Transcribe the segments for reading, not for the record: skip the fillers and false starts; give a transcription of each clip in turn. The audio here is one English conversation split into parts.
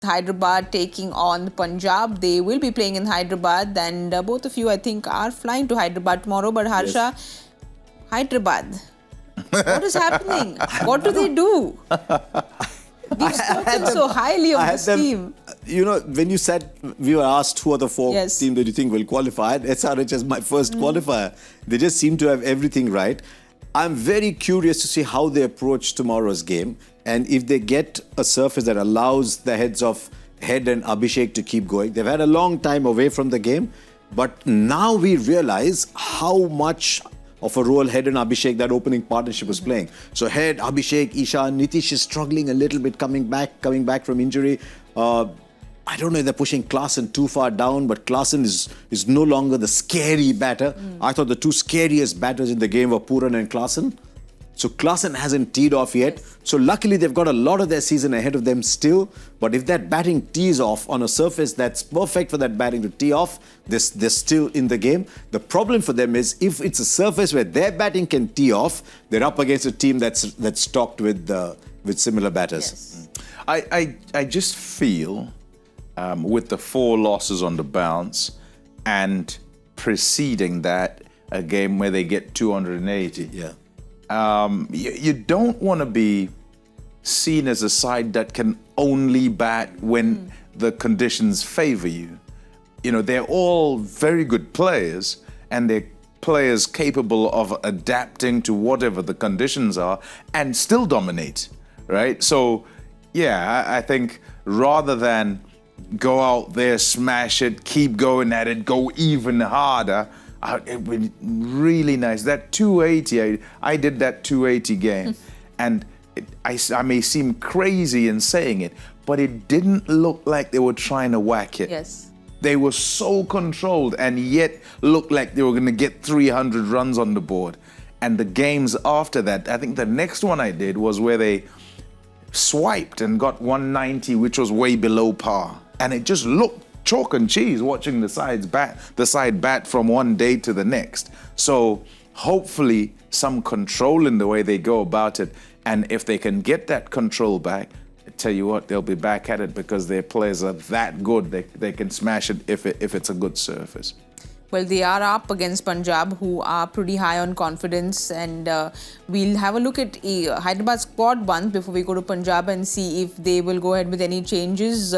Hyderabad taking on Punjab. They will be playing in Hyderabad, and both of you, I think, are flying to Hyderabad tomorrow. But Harsha, Hyderabad, what is happening? What do they do? We've spoken so highly of this team. You know, when you said, we were asked who are the four teams that you think will qualify, SRH is my first qualifier. They just seem to have everything right. I'm very curious to see how they approach tomorrow's game, and if they get a surface that allows the heads of Head and Abhishek to keep going. They've had a long time away from the game, but now we realize how much of a role Head and Abhishek, that opening partnership, was playing. So Head, Abhishek, Ishan, Nitish is struggling a little bit coming back from injury. I don't know if they're pushing Klaasen too far down, but Klaasen is no longer the scary batter. I thought the two scariest batters in the game were Pooran and Klaasen. So Klaasen hasn't teed off yet. So luckily they've got a lot of their season ahead of them still. But if that batting tees off on a surface that's perfect for that batting to tee off, they're still in the game. The problem for them is if it's a surface where their batting can tee off, they're up against a team that's stocked with similar batters. Yes. I just feel with the 4 losses on the bounce and preceding that a game where they get 280. Yeah. You don't want to be seen as a side that can only bat when the conditions favor you. You know, they're all very good players, and they're players capable of adapting to whatever the conditions are and still dominate, right? So, yeah, I think rather than go out there, smash it, keep going at it, go even harder, it would be really nice. That 280, I did that 280 game, and I may seem crazy in saying it, but it didn't look like they were trying to whack it. Yes. They were so controlled and yet looked like they were going to get 300 runs on the board. And the games after that, I think the next one I did was where they swiped and got 190, which was way below par. And it just looked chalk and cheese watching the side bat from one day to the next. So hopefully some control in the way they go about it. And if they can get that control back, I tell you what, they'll be back at it because their players are that good. They can smash it if it's a good surface. Well, they are up against Punjab, who are pretty high on confidence, and we'll have a look at Hyderabad squad once before we go to Punjab and see if they will go ahead with any changes.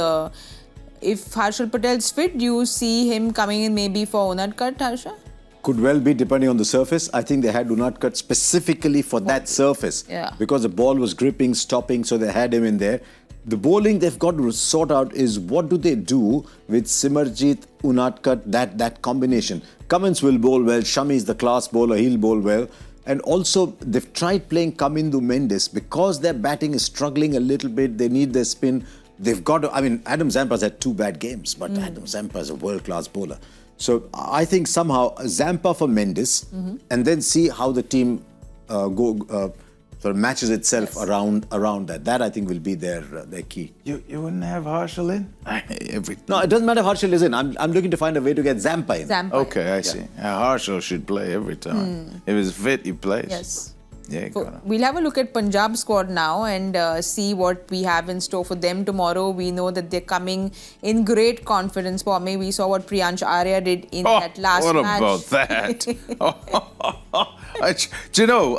If Harshal Patel's fit, do you see him coming in maybe for Unat Cut, Harsha? Could well be, depending on the surface. I think they had Unat Cut specifically for that surface. Yeah. Because the ball was gripping, stopping, so they had him in there. The bowling they've got to sort out is what do they do with Simarjit, Unat Cut, that combination. Cummins will bowl well, Shami is the class bowler, he'll bowl well. And also, they've tried playing Kamindu Mendes because their batting is struggling a little bit, they need their spin. They've got to, I mean, Adam Zampa's had 2 bad games, but Adam Zampa is a world-class bowler. So I think somehow Zampa for Mendes, and then see how the team sort of matches itself around that. That I think will be their key. You wouldn't have Harshal in? No, it doesn't matter if Harshal is in. I'm looking to find a way to get Zampa in. Okay, I see. Harshal should play every time. If he's fit, he plays. Yes. Yeah, So we'll have a look at Punjab squad now and see what we have in store for them tomorrow. We know that they're coming in great confidence. Pommie, we saw what Priyansh Arya did in that last match. What about that? Do you know,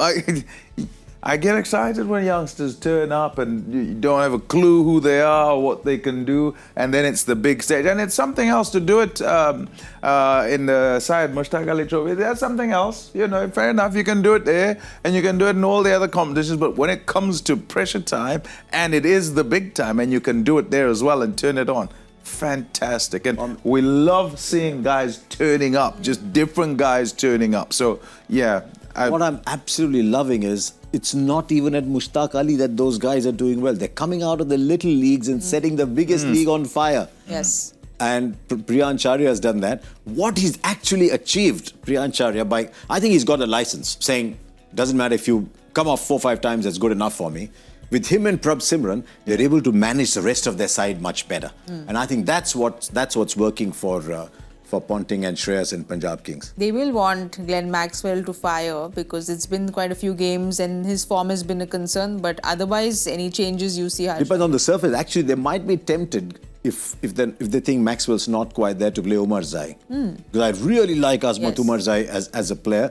I get excited when youngsters turn up and you don't have a clue who they are or what they can do, and then it's the big stage. And it's something else to do it in the Syed Mushtaq Ali Trophy. That's something else. You know, fair enough, you can do it there and you can do it in all the other competitions, but when it comes to pressure time, and it is the big time, and you can do it there as well and turn it on. Fantastic. And we love seeing guys turning up, just different guys turning up. So, yeah. What I'm absolutely loving is it's not even at Mushtaq Ali that those guys are doing well. They're coming out of the little leagues and setting the biggest league on fire. Yes. And Priyansh Arya has done that. What he's actually achieved, Priyansh Arya, I think he's got a license saying, doesn't matter if you come off 4 or 5 times, that's good enough for me. With him and Prabh Simran, they're able to manage the rest of their side much better. And I think that's what's working for for Ponting and Shreyas in Punjab Kings? They will want Glenn Maxwell to fire because it's been quite a few games and his form has been a concern. But otherwise, any changes you see, Harsha? Depends on the surface. Actually, they might be tempted if they think Maxwell's not quite there to play Umar Zai. Because I really like Azmat Umar Zai as a player.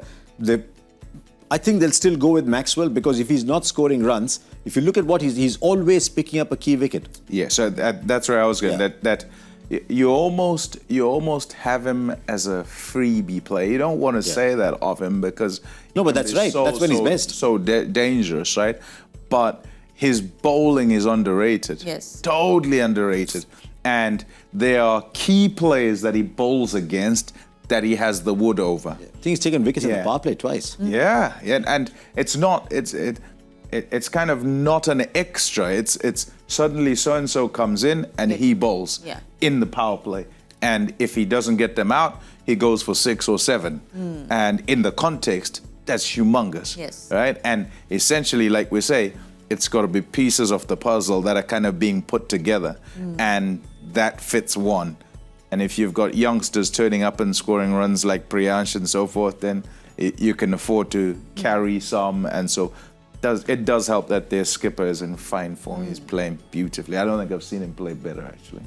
I think they'll still go with Maxwell because if he's not scoring runs, if you look at what he's always picking up a key wicket. Yeah, so that's where I was going. That you almost have him as a freebie player. You don't want to say that of him because no, but that's right. That's when he's best. So dangerous, right? But his bowling is underrated. Yes, totally underrated. And there are key players that he bowls against that he has the wood over. I think he's taken wickets in the power play twice. Yeah, and it's kind of not an extra. It's suddenly so and so comes in and he bowls in the power play, and if he doesn't get them out, he goes for 6 or 7. And in the context, that's humongous. Yes, right. And essentially, like we say, it's got to be pieces of the puzzle that are kind of being put together, and that fits one. And if you've got youngsters turning up and scoring runs like Priyansh and so forth, then you can afford to carry some. And so it does help that their skipper is in fine form. He's playing beautifully. I don't think I've seen him play better, actually.